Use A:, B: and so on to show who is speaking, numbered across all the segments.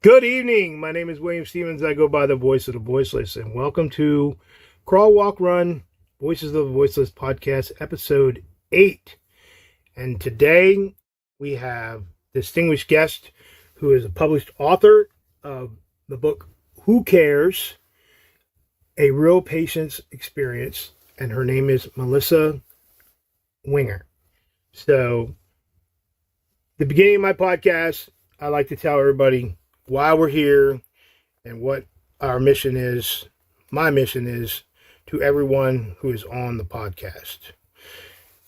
A: Good evening. My name is William Stevens. I go by the voice of the Voiceless, and welcome to Crawl, Walk, Run, Voices of the Voiceless podcast, episode 8. And today we have distinguished guest who is a published author of the book Who Cares? A Real Patient's Experience, and her name is Melissa Winger. So, the beginning of my podcast, I like to tell everybody why we're here and what our mission is, my mission is, to everyone who is on the podcast.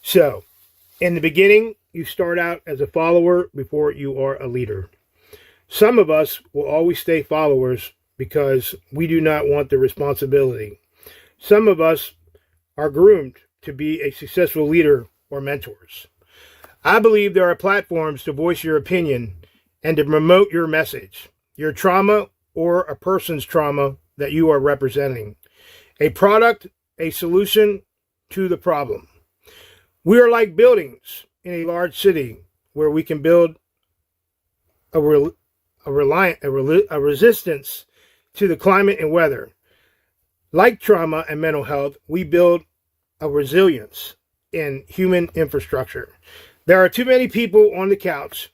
A: So, in the beginning, you start out as a follower before you are a leader. Some of us will always stay followers because we do not want the responsibility. Some of us are groomed to be a successful leader or mentors. I believe there are platforms to voice your opinion and to promote your message, your trauma, or a person's trauma that you are representing. A product, a solution to the problem. We are like buildings in a large city where we can build a resistance to the climate and weather. Like trauma and mental health, we build a resilience in human infrastructure. There are too many people on the couch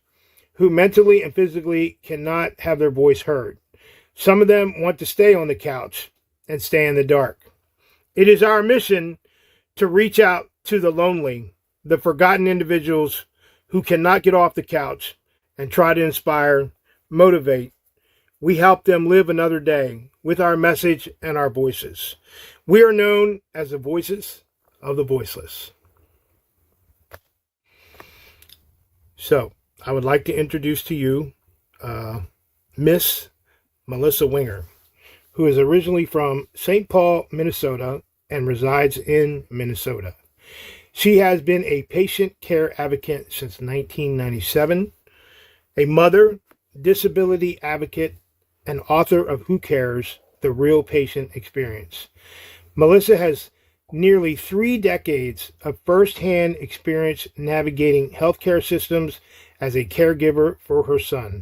A: who mentally and physically cannot have their voice heard. Some of them want to stay on the couch and stay in the dark. It is our mission to reach out to the lonely, the forgotten individuals who cannot get off the couch and try to inspire, motivate. We help them live another day with our message and our voices. We are known as the voices of the voiceless. So, I would like to introduce to you Miss Melissa Winger, who is originally from St. Paul, Minnesota, and resides in Minnesota. She has been a patient care advocate since 1997, a mother, disability advocate, and author of Who Cares? The Real Patient Experience. Melissa has nearly 3 decades of firsthand experience navigating healthcare systems as a caregiver for her son,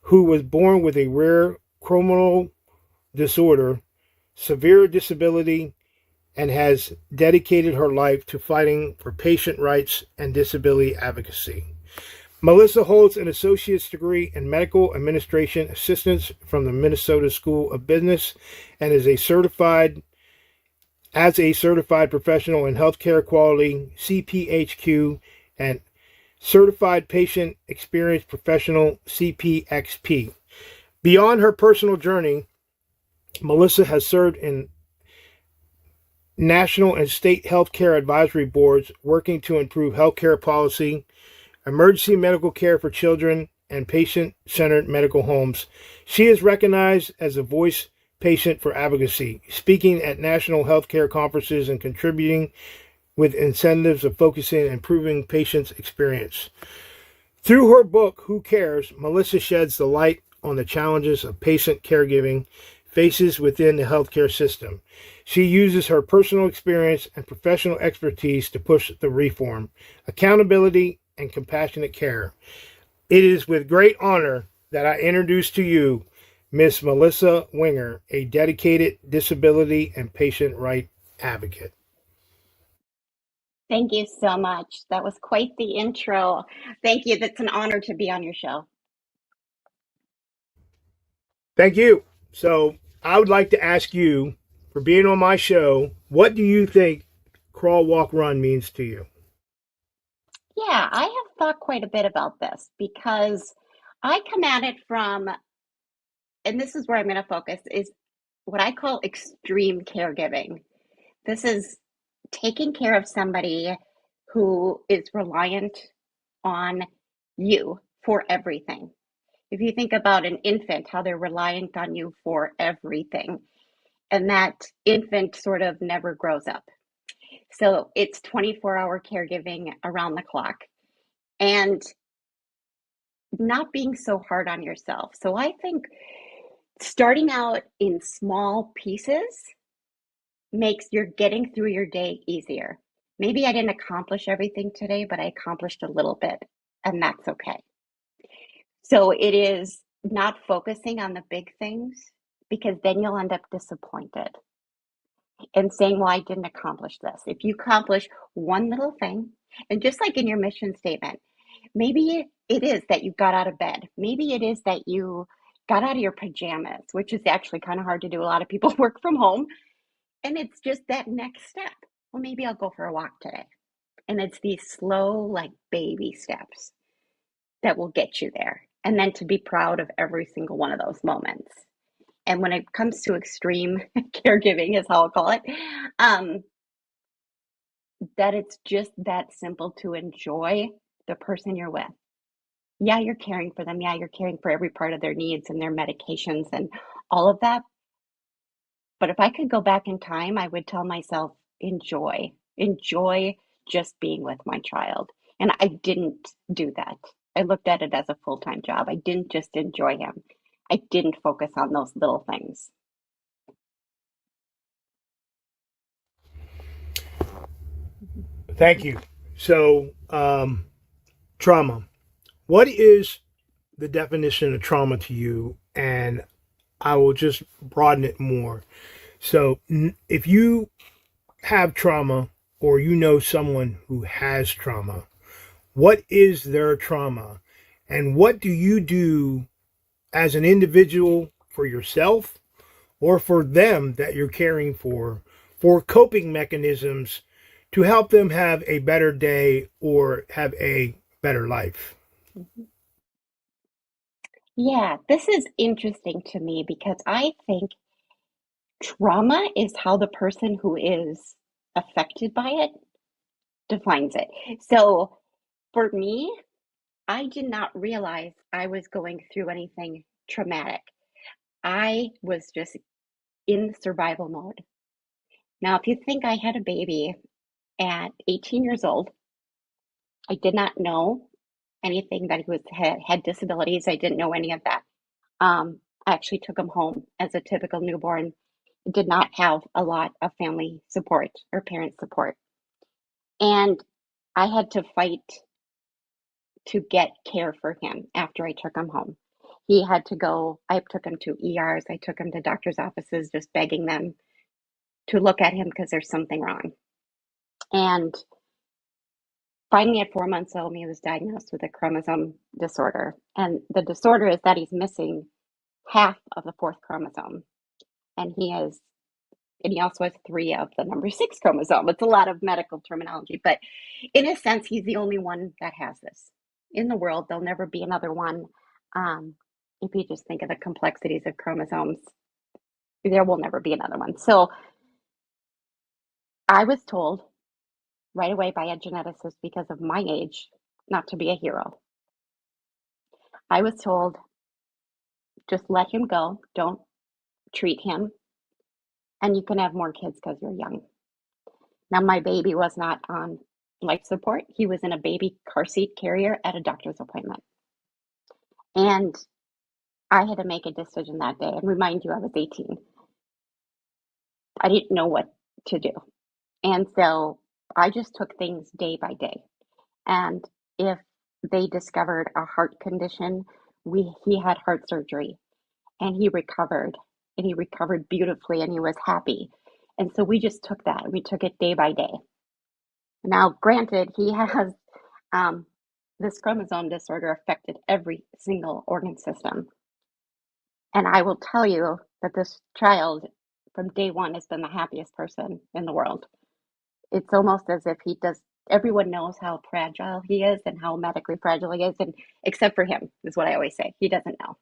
A: who was born with a rare chromosomal disorder, severe disability, and has dedicated her life to fighting for patient rights and disability advocacy. Melissa holds an associate's degree in medical administration assistance from the Minnesota School of Business and is a certified professional in healthcare quality, CPHQ, and certified patient experience professional, CPXP. Beyond her personal journey, Melissa has served in national and state healthcare advisory boards working to improve healthcare policy, emergency medical care for children, and patient-centered medical homes. She is recognized as a voice patient for advocacy, speaking at national healthcare conferences and contributing with incentives of focusing and improving patients' experience. Through her book, Who Cares?, Melissa sheds the light on the challenges of patient caregiving faces within the healthcare system. She uses her personal experience and professional expertise to push the reform, accountability, and compassionate care. It is with great honor that I introduce to you Miss Melissa Winger, a dedicated disability and patient right advocate.
B: Thank you so much. That was quite the intro. Thank you. That's an honor to be on your show.
A: Thank you. So I would like to ask you, for being on my show, what do you think Crawl, Walk, Run means to you?
B: Yeah, I have thought quite a bit about this because I come at it from, and this is where I'm going to focus, is what I call extreme caregiving. This is taking care of somebody who is reliant on you for everything. If you think about an infant, how they're reliant on you for everything, and that infant sort of never grows up. So it's 24-hour caregiving around the clock and not being so hard on yourself. So I think starting out in small pieces makes your getting through your day easier. Maybe I didn't accomplish everything today, but I accomplished a little bit, and that's okay. So it is not focusing on the big things, because then you'll end up disappointed and saying, well, I didn't accomplish this. If you accomplish one little thing, and just like in your mission statement, maybe it is that you got out of bed. Maybe it is that you got out of your pajamas, which is actually kind of hard to do. A lot of people work from home, and it's just that next step. Well, maybe I'll go for a walk today. And it's these slow, like baby steps that will get you there. And then to be proud of every single one of those moments. And when it comes to extreme caregiving, is how I'll call it, um, that it's just that simple to enjoy the person you're with. Yeah, you're caring for them. Yeah, you're caring for every part of their needs and their medications and all of that. But if I could go back in time, I would tell myself, enjoy just being with my child. And I didn't do that. I looked at it as a full-time job. I didn't just enjoy him. I didn't focus on those little things.
A: Thank you. So, trauma. What is the definition of trauma to you? And I will just broaden it more. So, if you have trauma or you know someone who has trauma, what is their trauma? And what do you do as an individual for yourself or for them that you're caring for coping mechanisms to help them have a better day or have a better life?
B: Yeah, this is interesting to me because I think trauma is how the person who is affected by it defines it. So for me, I did not realize I was going through anything traumatic. I was just in survival mode. Now, if you think I had a baby at 18 years old, I did not know anything that he had disabilities. I didn't know any of that. I actually took him home as a typical newborn. Did not have a lot of family support or parent support. And I had to fight to get care for him after I took him home. He had to go, I took him to ERs, I took him to doctor's offices, just begging them to look at him because there's something wrong. And finally, at 4 months old, he was diagnosed with a chromosome disorder. And the disorder is that he's missing half of the fourth chromosome. And he also has three of the number six chromosome. It's a lot of medical terminology, but in a sense, he's the only one that has this in the world. There'll never be another one. Um, if you just think of the complexities of chromosomes, there will never be another one. So I was told right away by a geneticist, because of my age, not to be a hero. I was told, just let him go, don't treat him, and you can have more kids because you're young. Now, my baby was not on life support. He was in a baby car seat carrier at a doctor's appointment. And I had to make a decision that day. And remind you, I was 18. I didn't know what to do. And so I just took things day by day. And if they discovered a heart condition, he had heart surgery and he recovered, and he recovered beautifully, and he was happy. And so we just took that and we took it day by day. Now, granted, he has um, this chromosome disorder affected every single organ system. And I will tell you that this child from day one has been the happiest person in the world. It's almost as if he does, everyone knows how fragile he is and how medically fragile he is, and except for him, is what I always say. He doesn't know.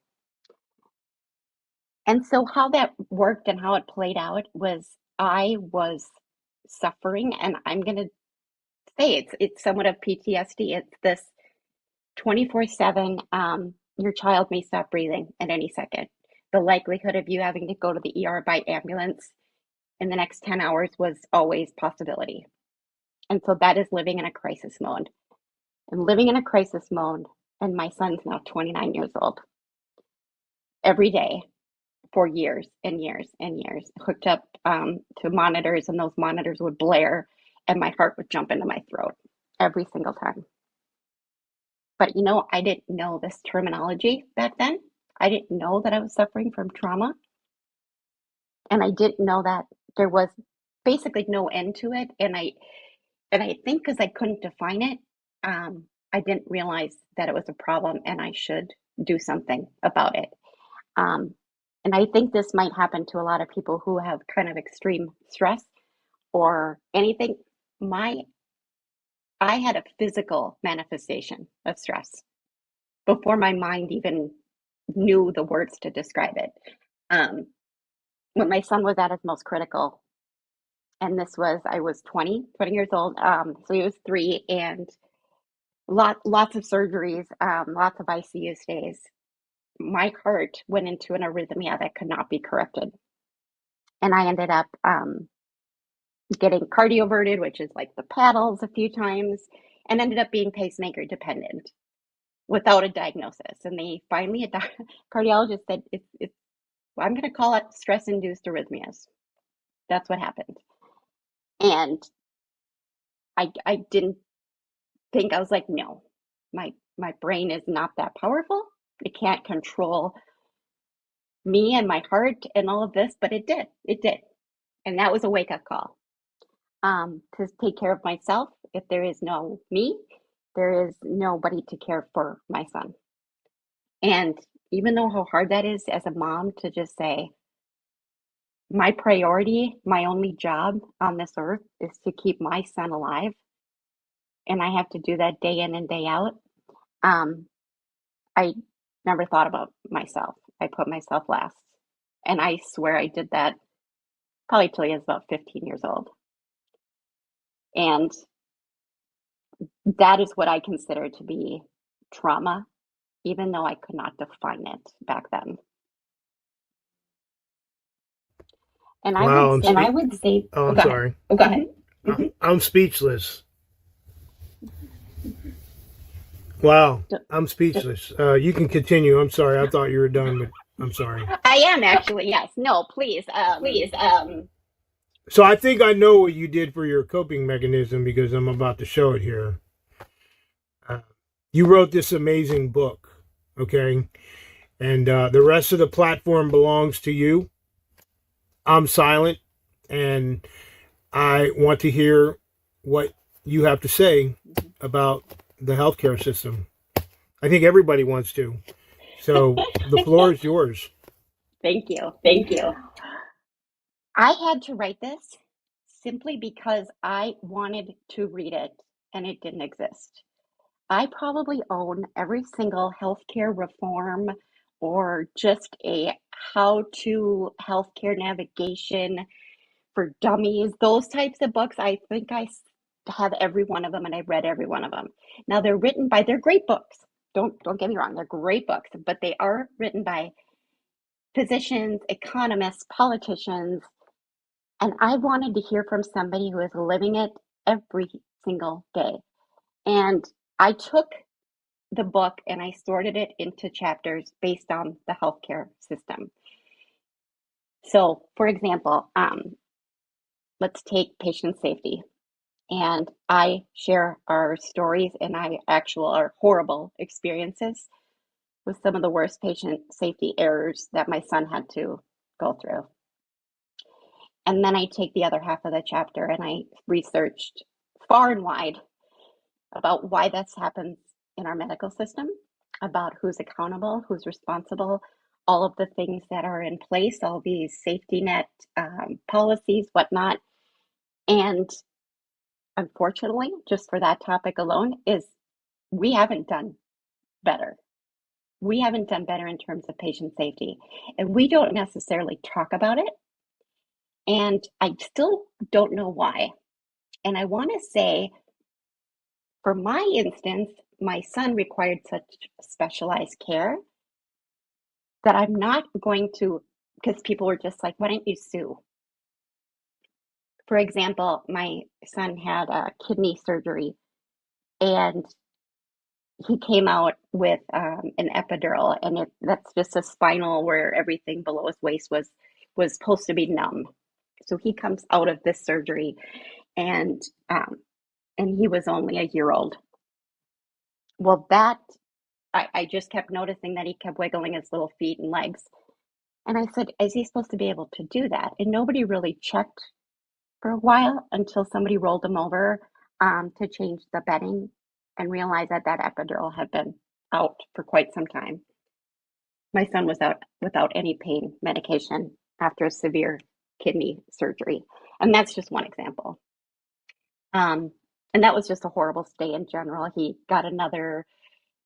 B: And so how that worked and how it played out was I was suffering, and I'm going to say it's somewhat of PTSD. It's this 24/7, your child may stop breathing at any second. The likelihood of you having to go to the ER by ambulance in the next 10 hours was always possibility. And so that is living in a crisis mode. I'm living in a crisis mode, and my son's now 29 years old. Every day for years and years and years, hooked up to monitors, and those monitors would blare, and my heart would jump into my throat every single time. But I didn't know this terminology back then. I didn't know that I was suffering from trauma, and I didn't know that there was basically no end to it. And I think because I couldn't define it, I didn't realize that it was a problem and I should do something about it. Um, and I think this might happen to a lot of people who have kind of extreme stress or anything. My I had a physical manifestation of stress before my mind even knew the words to describe it. Um, when my son was at his most critical, and I was 20 years old, so he was 3, and lots of surgeries, lots of ICU stays. My heart went into an arrhythmia that could not be corrected, and I ended up getting cardioverted, which is like the paddles, a few times, and ended up being pacemaker dependent without a diagnosis. And they finally, a cardiologist said, I'm going to call it stress induced arrhythmias. That's what happened. And I didn't think, I was like, no, my brain is not that powerful. It can't control me and my heart and all of this, but it did. It did. And that was a wake up call. To take care of myself. If there is no me, there is nobody to care for my son. And even though how hard that is as a mom to just say, my priority, my only job on this earth is to keep my son alive, and I have to do that day in and day out. Um, I never thought about myself. I put myself last. And I swear I did that probably till I was about 15 years old. And that is what I consider to be trauma, even though I could not define it back then. And I would
A: Wow,
B: say,
A: oh,
B: oh,
A: I'm
B: go ahead.
A: sorry.
B: Go ahead.
A: I'm speechless. Wow,
B: Mm-hmm.
A: I'm speechless. You can continue. I'm sorry. I thought you were done, but I'm sorry.
B: I am actually, yes. No, please.
A: Please. So I think I know what you did for your coping mechanism because I'm about to show it here. Uh, you wrote this amazing book, okay? And the rest of the platform belongs to you. I'm silent, and I want to hear what you have to say about the healthcare system. I think everybody wants to. So the floor is yours.
B: Thank you.
A: Thank you.
B: I had to write this simply because I wanted to read it and it didn't exist. I probably own every single healthcare reform or just a how to healthcare navigation for dummies, those types of books. I think have every one of them and I read every one of them. Now they're great books. Don't get me wrong, they're great books, but they are written by physicians, economists, politicians, and I wanted to hear from somebody who is living it every single day. And I took the book and I sorted it into chapters based on the healthcare system. So, for example, let's take patient safety. And I share our stories and our horrible experiences with some of the worst patient safety errors that my son had to go through. And then I take the other half of the chapter and I researched far and wide about why this happens in our medical system, about who's accountable, who's responsible, all of the things that are in place, all these safety net policies, whatnot. And unfortunately, just for that topic alone, is we haven't done better. We haven't done better in terms of patient safety. And we don't necessarily talk about it. And I still don't know why. And I want to say, for my instance, my son required such specialized care that I'm not going to, because people were just like, why don't you sue? For example, my son had a kidney surgery and he came out with an epidural, and that's just a spinal where everything below his waist was supposed to be numb. So he comes out of this surgery, and um, and he was only a year old. Well, that I just kept noticing that he kept wiggling his little feet and legs. And I said, is he supposed to be able to do that? And nobody really checked for a while until somebody rolled him over to change the bedding and realized that that epidural had been out for quite some time. My son was out without any pain medication after a severe kidney surgery. And that's just one example. Um, and that was just a horrible stay in general. He got another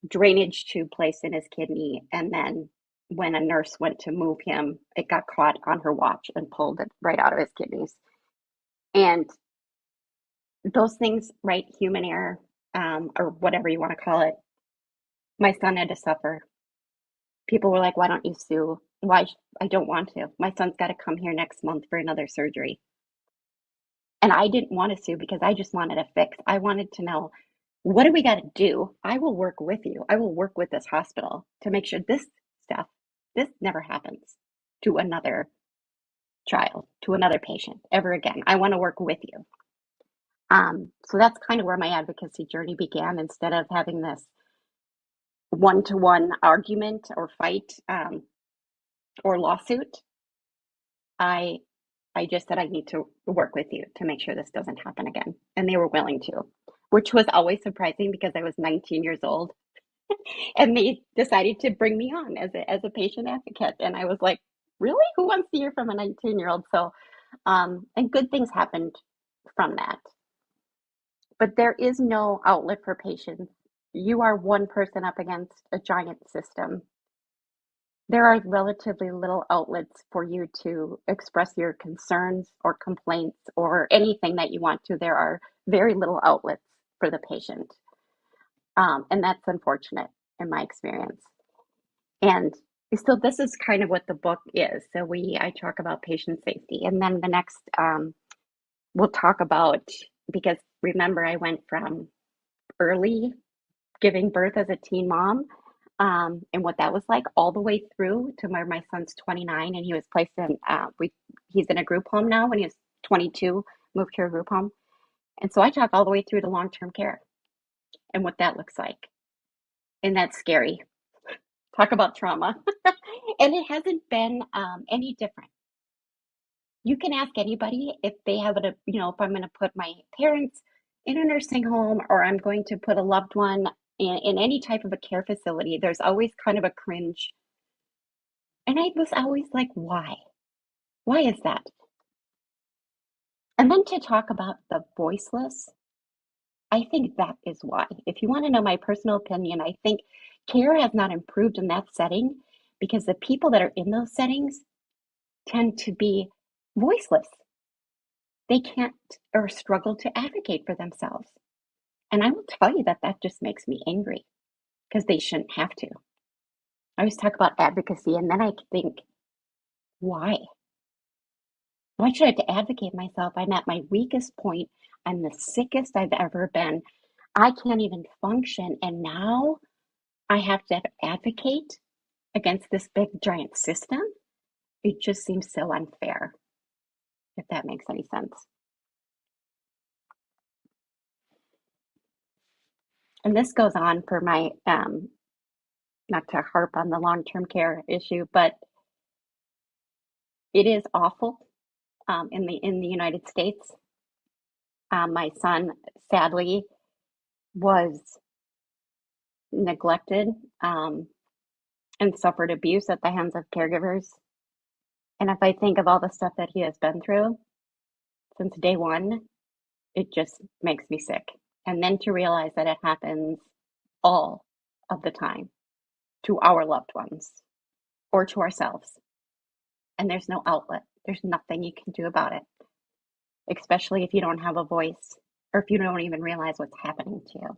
B: drainage tube placed in his kidney, and then when a nurse went to move him, it got caught on her watch and pulled it right out of his kidneys. And those things, right, human error, or whatever you want to call it, my son had to suffer. People were like, why don't you sue? Why? I don't want to. My son's got to come here next month for another surgery. And I didn't want to sue because I just wanted a fix. I wanted to know, what do we got to do? I will work with you. I will work with this hospital to make sure stuff, this never happens to another child, to another patient ever again. I want to work with you. So that's kind of where my advocacy journey began. Instead of having this one-to-one argument or fight or lawsuit, I I just said I need to work with you to make sure this doesn't happen again. And they were willing to, which was always surprising because I was 19 years old and they decided to bring me on as a patient advocate. And I was like, really? Who wants to hear from a 19-year-old? So, and good things happened from that. But there is no outlet for patients. You are one person up against a giant system. There are relatively little outlets for you to express your concerns or complaints or anything that you want to. There are very little outlets for the patient. And that's unfortunate in my experience. And so this is kind of what the book is. So I talk about patient safety. And then the next, we'll talk about, because remember, I went from early giving birth as a teen mom, and what that was like all the way through to my son's 29 and he was placed in he's in a group home now. When he was 22, moved to a group home. And so I talk all the way through to long-term care and what that looks like. And that's scary. Talk about trauma. And it hasn't been any different. You can ask anybody if they have if I'm going to put my parents in a nursing home or I'm going to put a loved one in any type of a care facility, there's always kind of a cringe. And I was always like, why? Why is that? And then to talk about the voiceless, I think that is why. If you want to know my personal opinion, I think care has not improved in that setting because the people that are in those settings tend to be voiceless. They can't or struggle to advocate for themselves. And I will tell you that that just makes me angry because they shouldn't have to. I always talk about advocacy and then I think, why? Why should I have to advocate myself? I'm at my weakest point. I'm the sickest I've ever been. I can't even function. And now I have to advocate against this big giant system. It just seems so unfair, if that makes any sense. And this goes on for my, not to harp on the long-term care issue, but it is awful in the United States. My son, sadly, was neglected and suffered abuse at the hands of caregivers. And if I think of all the stuff that he has been through since day one, it just makes me sick. And then to realize that it happens all of the time to our loved ones or to ourselves. And there's no outlet. There's nothing you can do about it, especially if you don't have a voice or if you don't even realize what's happening to you.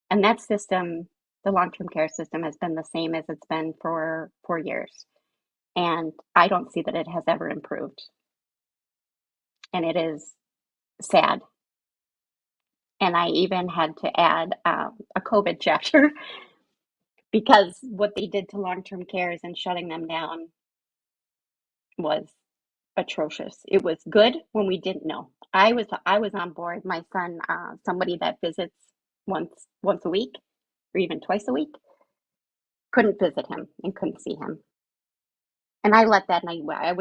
B: And that system, the long-term care system, has been the same as it's been for 4 years. And I don't see that it has ever improved. And it is sad. And I even had to add a COVID chapter because what they did to long-term cares and shutting them down was atrocious. It was good when we didn't know. I was on board. My son, somebody that visits once a week, or even twice a week, couldn't visit him and couldn't see him. And I let that, and I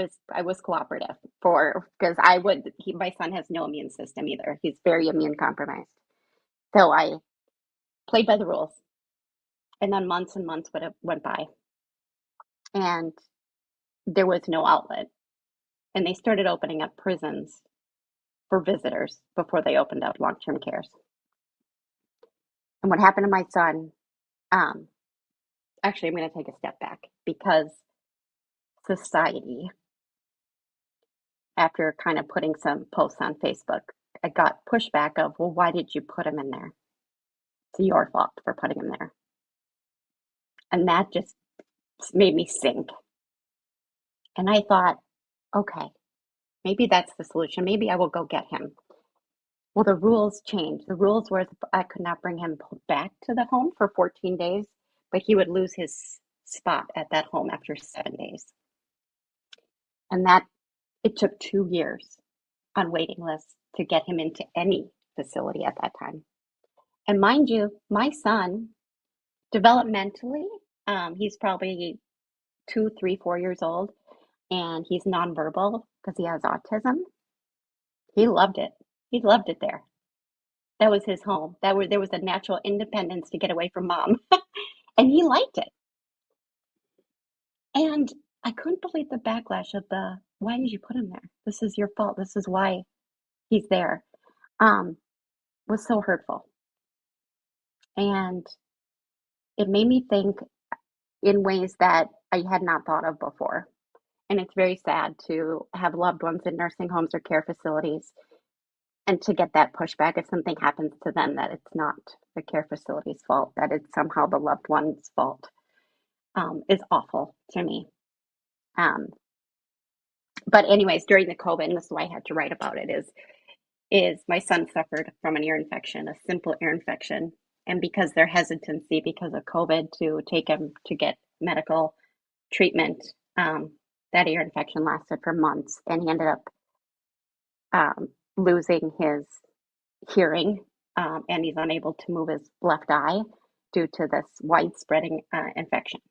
B: was cooperative for because my son has no immune system either. He's very immune compromised. So I played by the rules. And then months and months went by, and there was no outlet. And they started opening up prisons for visitors before they opened up long-term cares. And what happened to my son, um, actually, I'm going to take a step back because society, after kind of putting some posts on Facebook, I got pushback of, well, why did you put him in there? It's your fault for putting him there. And that just made me sink. And I thought, okay, maybe that's the solution. Maybe I will go get him. Well, the rules changed. The rules were I could not bring him back to the home for 14 days, but he would lose his spot at that home after 7 days. And that it took 2 years on waiting lists to get him into any facility at that time. And mind you, my son, developmentally, he's probably 2, 3, 4 years old, and he's nonverbal because he has autism. He loved it. He loved it there. That was his home. There was a natural independence to get away from mom, and he liked it. And I couldn't believe the backlash of why did you put him there? This is your fault. This is why he's there. Um, was so hurtful, and it made me think in ways that I had not thought of before. And it's very sad to have loved ones in nursing homes or care facilities and to get that pushback if something happens to them that it's not the care facility's fault, that it's somehow the loved one's fault, is awful to me. Um, but anyways, during the COVID, and this is why I had to write about it, is my son suffered from an ear infection, a simple ear infection. And because their hesitancy because of COVID to take him to get medical treatment, that ear infection lasted for months, and he ended up losing his hearing, and he's unable to move his left eye due to this widespreading infection.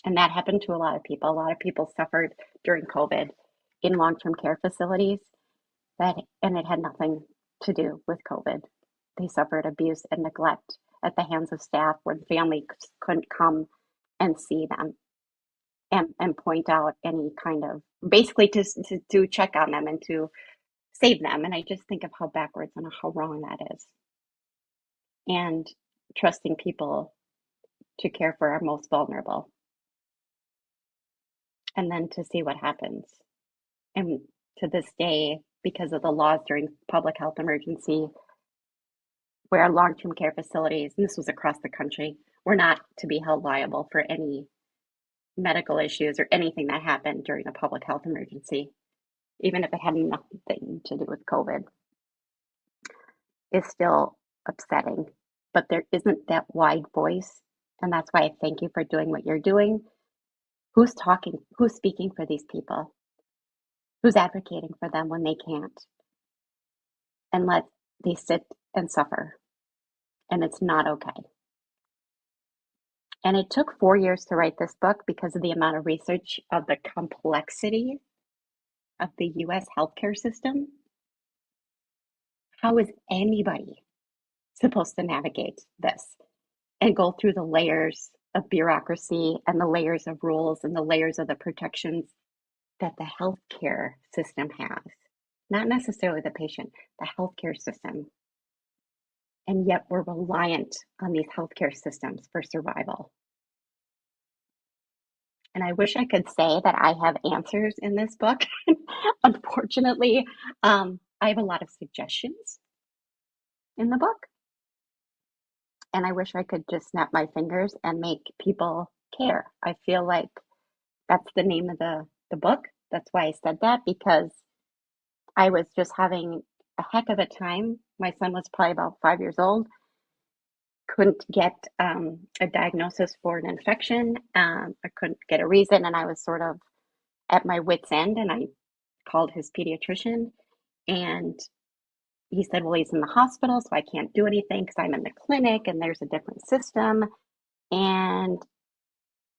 B: And that happened to a lot of people. A lot of people suffered during COVID in long-term care facilities, and it had nothing to do with COVID. They suffered abuse and neglect at the hands of staff when family couldn't come and see them and point out any kind of, basically to check on them and to save them. And I just think of how backwards and how wrong that is. And trusting people to care for our most vulnerable, and then to see what happens. And to this day, because of the laws during public health emergency, where long-term care facilities, and this was across the country, were not to be held liable for any medical issues or anything that happened during a public health emergency, even if it had nothing to do with COVID, is still upsetting. But there isn't that wide voice. And that's why I thank you for doing what you're doing. Who's talking? Who's speaking for these people? Who's advocating for them when they can't? And let they sit and suffer. And it's not okay. And it took 4 years to write this book because of the amount of research of the complexity of the US healthcare system. How is anybody supposed to navigate this and go through the layers of bureaucracy and the layers of rules and the layers of the protections that the healthcare system has? Not necessarily the patient, the healthcare system. And yet we're reliant on these healthcare systems for survival. And I wish I could say that I have answers in this book. Unfortunately, I have a lot of suggestions in the book. And I wish I could just snap my fingers and make people care. I feel like that's the name of the book. That's why I said that, because I was just having a heck of a time. My son was probably about 5 years old, couldn't get a diagnosis for an infection. I couldn't get a reason, and I was sort of at my wit's end, and I called his pediatrician, and he said, well, he's in the hospital, so I can't do anything because I'm in the clinic and there's a different system. And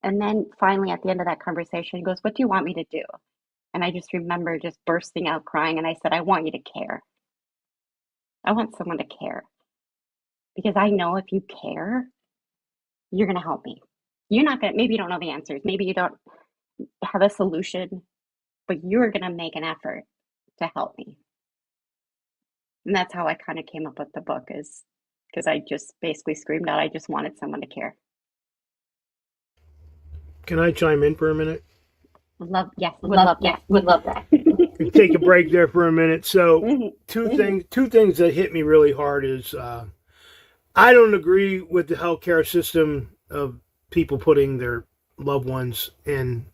B: and then finally at the end of that conversation, he goes, what do you want me to do? And I just remember just bursting out crying. And I said, I want you to care. I want someone to care because I know if you care, you're going to help me. You're not going to, maybe you don't know the answers. Maybe you don't have a solution, but you're going to make an effort to help me. And that's how I kind of came up with the book, is because I just basically screamed out, I just wanted someone to care.
A: Can I chime in for a minute?
B: Love, yes, would love that.
C: Would love that.
A: Take a break there for a minute. So,
B: Mhm.
A: two things that hit me really hard is I don't agree with the healthcare system of people putting their loved ones in.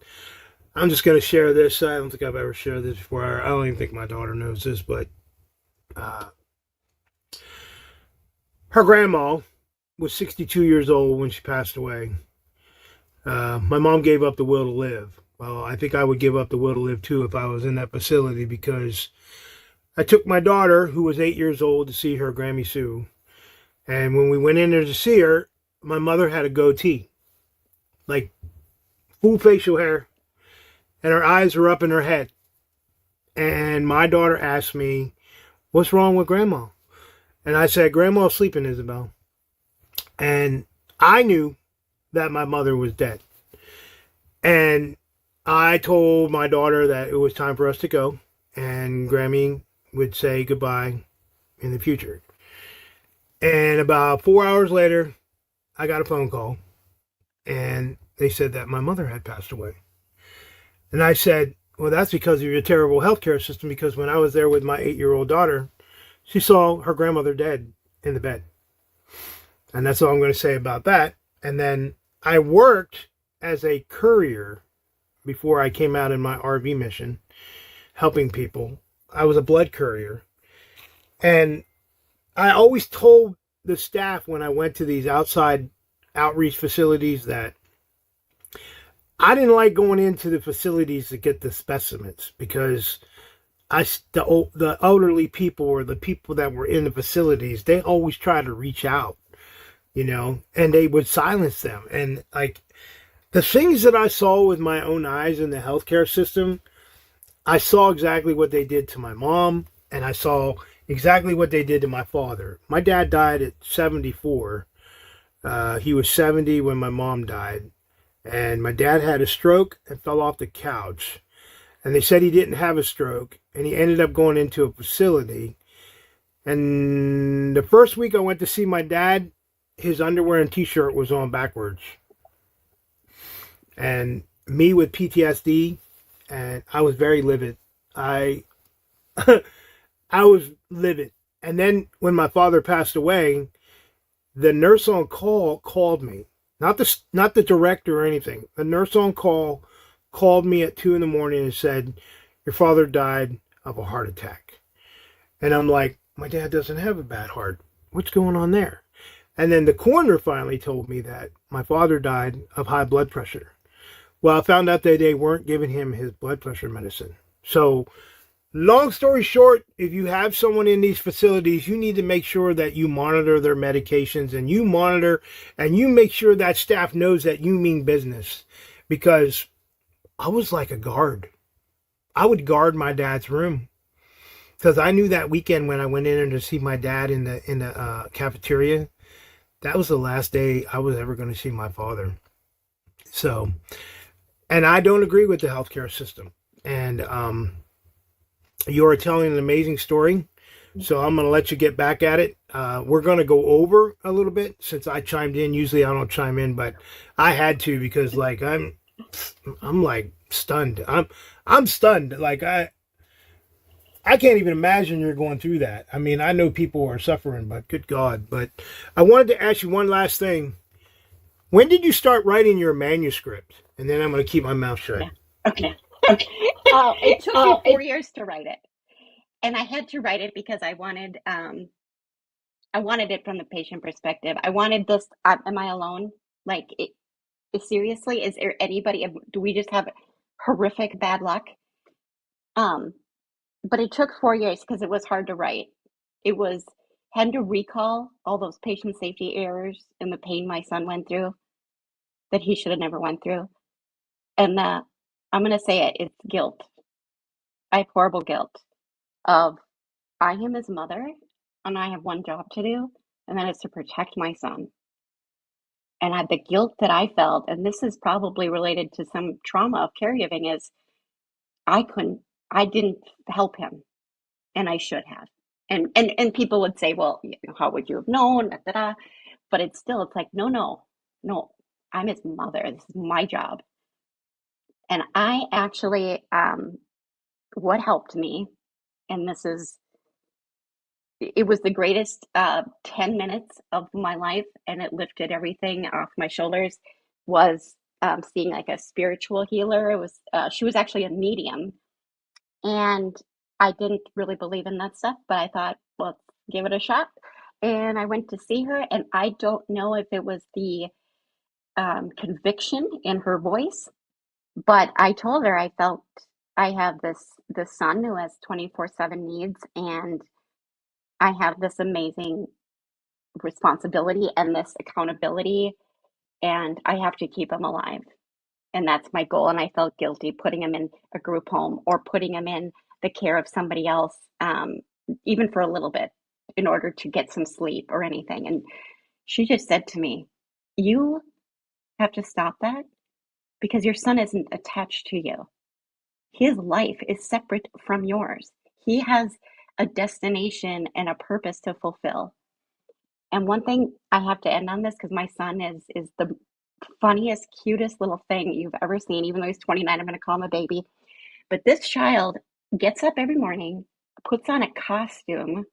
A: I'm just going to share this. I don't think I've ever shared this before. I don't even think my daughter knows this, but uh, her grandma was 62 years old when she passed away. My mom gave up the will to live. Well, I think I would give up the will to live too if I was in that facility, because I took my daughter, who was 8 years old, to see her Grammy Sue. And when we went in there to see her, my mother had a goatee, like full facial hair, and her eyes were up in her head. And my daughter asked me, what's wrong with Grandma? And I said, Grandma's sleeping, Isabel. And I knew that my mother was dead. And I told my daughter that it was time for us to go, and Grammy would say goodbye in the future. And about 4 hours later, I got a phone call, and they said that my mother had passed away. And I said, well, that's because of your terrible healthcare system, because when I was there with my 8-year-old daughter, she saw her grandmother dead in the bed. And that's all I'm going to say about that. And then I worked as a courier before I came out in my RV mission, helping people. I was a blood courier. And I always told the staff when I went to these outside outreach facilities that I didn't like going into the facilities to get the specimens, because the elderly people, or the people that were in the facilities, they always try to reach out, and they would silence them. And like the things that I saw with my own eyes in the healthcare system, I saw exactly what they did to my mom, and I saw exactly what they did to my father. My dad died at 74. He was 70 when my mom died. And my dad had a stroke and fell off the couch. And they said he didn't have a stroke, and he ended up going into a facility. And the first week I went to see my dad, his underwear and t-shirt was on backwards. And me with PTSD, and I was very livid. I was livid. And then when my father passed away, the nurse on call called me. Not the director or anything. The nurse on call called me at 2 in the morning and said, your father died of a heart attack. And I'm like, my dad doesn't have a bad heart. What's going on there? And then the coroner finally told me that my father died of high blood pressure. Well, I found out that they weren't giving him his blood pressure medicine. So, long story short, if you have someone in these facilities, you need to make sure that you monitor their medications, and you monitor and you make sure that staff knows that you mean business. Because I was like a guard. I would guard my dad's room, because I knew that weekend when I went in there to see my dad in the cafeteria, that was the last day I was ever going to see my father. So, and I don't agree with the healthcare system. And you are telling an amazing story, so I'm going to let you get back at it. We're going to go over a little bit since I chimed in. Usually I don't chime in, but I had to, because like I'm like stunned. I'm stunned. Like I can't even imagine you're going through that. I mean, I know people are suffering, but good God. But I wanted to ask you one last thing. When did you start writing your manuscript? And then I'm going to keep my mouth shut.
B: Yeah. Okay. It took me 4 years to write it. And I had to write it because I wanted it from the patient perspective. I wanted this, am I alone? Like, seriously, is there anybody, do we just have horrific bad luck? But it took 4 years because it was hard to write. it was had to recall all those patient safety errors and the pain my son went through that he should have never went through. And I'm going to say it, it's guilt. I have horrible guilt of I am his mother and I have one job to do, and that is to protect my son. And the guilt that I felt, and this is probably related to some trauma of caregiving, is I didn't help him, and I should have. And people would say, well, how would you have known? Da, da, da. But it's like, no, I'm his mother. This is my job. And I actually, what helped me, and it was the greatest 10 minutes of my life, and it lifted everything off my shoulders, was seeing like a spiritual healer. It was she was actually a medium, and I didn't really believe in that stuff, but I thought, well, give it a shot. And I went to see her, and I don't know if it was the conviction in her voice, but I told her I felt I have this son who has 24/7 needs, and I have this amazing responsibility and this accountability, and I have to keep him alive. And that's my goal. And I felt guilty putting him in a group home or putting him in the care of somebody else, even for a little bit, in order to get some sleep or anything. And she just said to me, you have to stop that because your son isn't attached to you. His life is separate from yours. He has a destination and a purpose to fulfill. And one thing I have to end on this, because my son is the funniest, cutest little thing you've ever seen. Even though he's 29, I'm going to call him a baby. But this child gets up every morning, puts on a costume,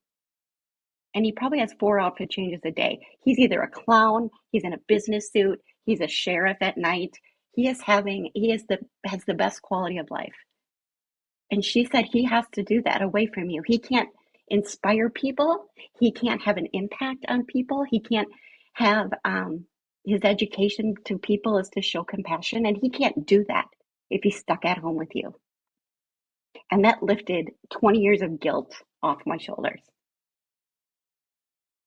B: and he probably has 4 outfit changes a day. He's either a clown, he's in a business suit, he's a sheriff at night. He has the best quality of life. And she said he has to do that away from you. He can't inspire people. He can't have an impact on people. He can't have his education to people is to show compassion. And he can't do that if he's stuck at home with you. And that lifted 20 years of guilt off my shoulders.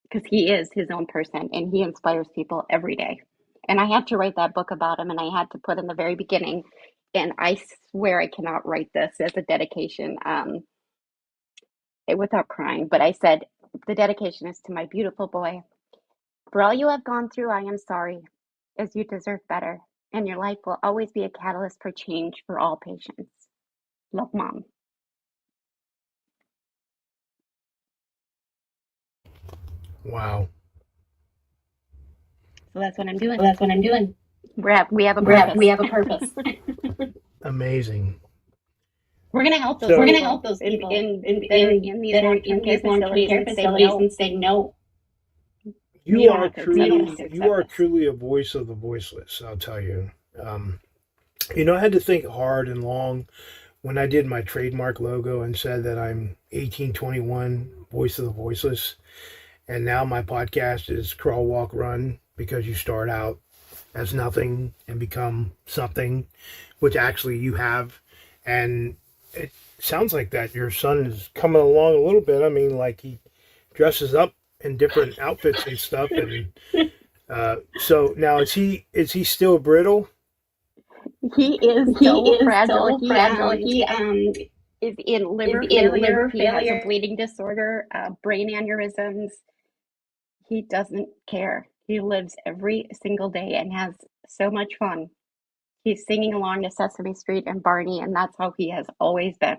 B: Because he is his own person and he inspires people every day. And I had to write that book about him, and I had to put in the very beginning, and I swear I cannot write this as a dedication without crying, but I said, the dedication is to my beautiful boy. For all you have gone through, I am sorry, as you deserve better, and your life will always be a catalyst for change for all patients. Love, Mom.
A: Wow.
B: So that's what I'm doing.
C: We have a purpose.
A: Amazing.
B: We're going to help those.
A: So-
B: We're going to help those people in these long-term care facilities and say no.
A: You
B: don't
A: are
B: have to accept this.
A: you are truly a voice of the voiceless, I'll tell you. I had to think hard and long when I did my trademark logo and said that I'm 1821 voice of the voiceless. And now my podcast is Crawl, Walk, Run, because you start out as nothing and become something, which actually you have. And it sounds like that your son is coming along a little bit. I mean, like he dresses up in different outfits and stuff. And so now is he still brittle?
B: He is so fragile. He is in liver failure. He has a bleeding disorder, brain aneurysms. He doesn't care. He lives every single day and has so much fun. He's singing along to Sesame Street and Barney, and that's how he has always been.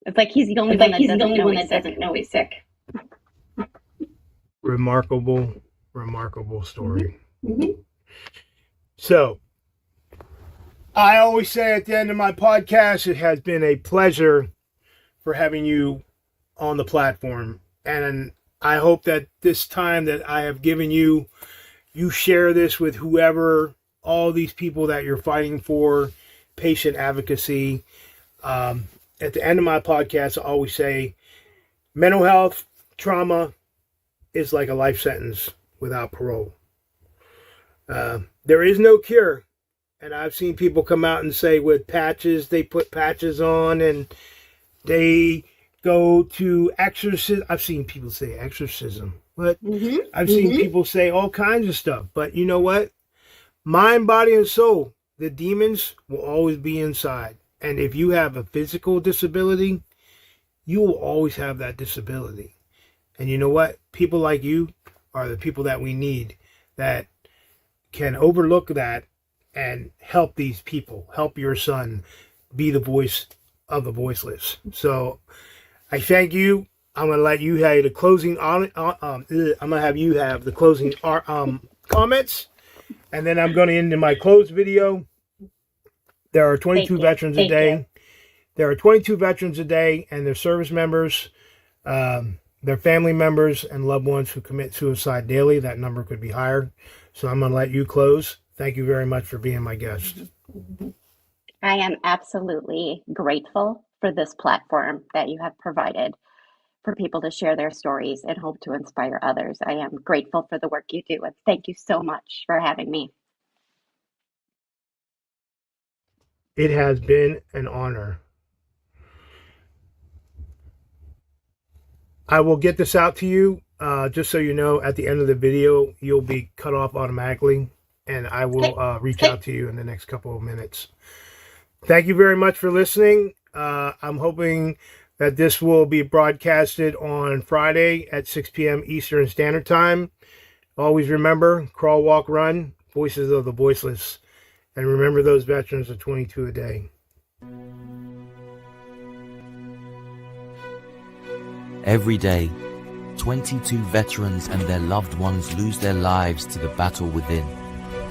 B: It's like he's the only one that doesn't know he's sick.
A: Remarkable story.
B: Mm-hmm.
A: So, I always say at the end of my podcast, it has been a pleasure for having you on the platform. And I hope that this time that I have given you, you share this with whoever, all these people that you're fighting for, patient advocacy. At the end of my podcast, I always say mental health, trauma is like a life sentence without parole. There is no cure. And I've seen people come out and say with patches, they put patches on and they go to exorcism. I've seen people say exorcism, but I've seen people say all kinds of stuff. But you know what? Mind, body, and soul, the demons will always be inside. And if you have a physical disability, you will always have that disability. And you know what? People like you are the people that we need that can overlook that and help these people, help your son be the voice of the voiceless. So I thank you. I'm going to let you have the closing I'm going to have you have the closing comments, and then I'm going to end in my closed video. There are 22 veterans a day. There are 22 veterans a day, and their service members, their family members, and loved ones who commit suicide daily. That number could be higher. So I'm going to let you close. Thank you very much for being my guest.
B: I am absolutely grateful for this platform that you have provided for people to share their stories and hope to inspire others. I am grateful for the work you do, and thank you so much for having me.
A: It has been an honor. I will get this out to you, just so you know, at the end of the video, you'll be cut off automatically, and I will reach out to you in the next couple of minutes. Thank you very much for listening. I'm hoping that this will be broadcasted on Friday at 6 p.m. Eastern Standard Time. Always remember, crawl, walk, run, voices of the voiceless. And remember, those veterans are 22 a day.
D: Every day, 22 veterans and their loved ones lose their lives to the battle within,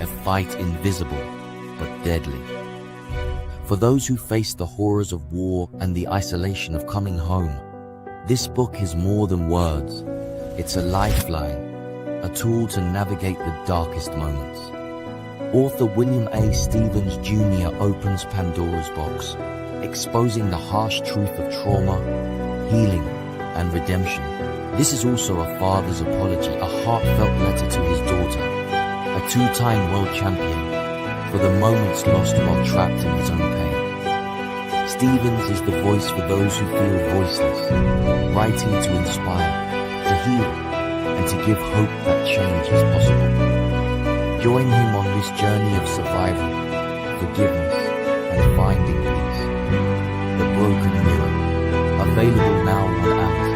D: a fight invisible but deadly. For those who face the horrors of war and the isolation of coming home, this book is more than words. It's a lifeline, a tool to navigate the darkest moments. Author William A. Stevens Jr. opens Pandora's box, exposing the harsh truth of trauma, healing, and redemption. This is also a father's apology, a heartfelt letter to his daughter, a two-time world champion, for the moments lost while trapped in his own pain. Stevens is the voice for those who feel voiceless, writing to inspire, to heal, and to give hope that change is possible. Join him on this journey of survival, forgiveness, and finding peace. The Broken Mirror, available now on Amazon.